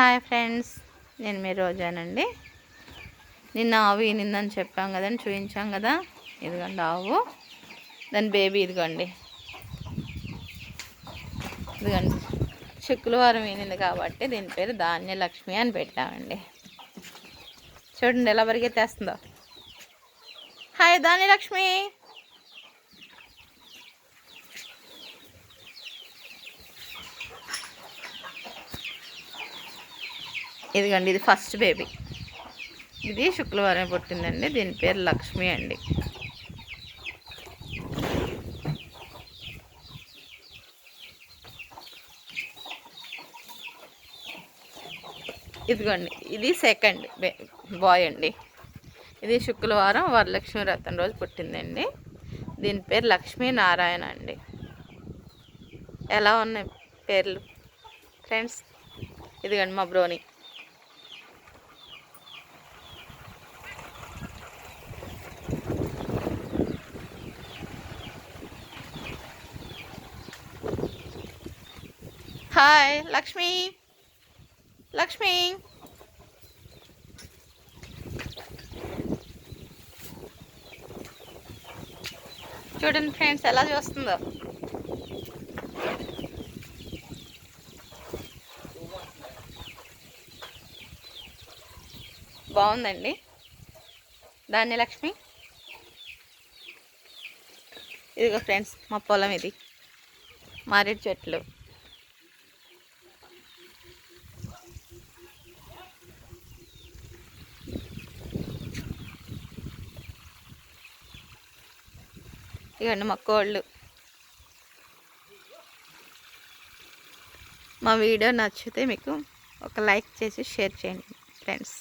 Hi friends, నేను మీ రోజానండి. నిన్న ఆవు ఈనిందని చెప్పాం కదండి, చూపించాం కదా. ఇదిగోండి ఆవు, దాని బేబీ ఇదిగోండి. ఇదిగోండి శుక్రవారం ఈనింది కాబట్టి దీని పేరు ధాన్యలక్ష్మి అని పెట్టామండి. చూడండి ఎలా పరిగెత్తేస్తుందో. హాయ్ ధాన్యలక్ష్మి. ఇదిగోండి ఇది ఫస్ట్ బేబీ. ఇది శుక్రవారం పుట్టిందండి. దీని పేరు లక్ష్మి అండి. ఇదిగోండి ఇది సెకండ్ బాయ్ అండి. ఇది శుక్రవారం వరలక్ష్మి వ్రతం రోజు పుట్టిందండి. దీని పేరు లక్ష్మీ నారాయణ అండి. ఎలా ఉన్నాయి పేర్లు ఫ్రెండ్స్? ఇదిగోండి మా బ్రోని. హాయ్ లక్ష్మి. లక్ష్మి చూడండి ఫ్రెండ్స్ ఎలా చూస్తుందో. బాగుందండి ధాన్యలక్ష్మి. ఇదిగో ఫ్రెండ్స్ మా పొలం, ఇది మారేడు చెట్లు. ఇవన్నీ మా కోళ్ళు. మా వీడియో నచ్చితే మీకు ఒక లైక్ చేసి షేర్ చేయండి ఫ్రెండ్స్.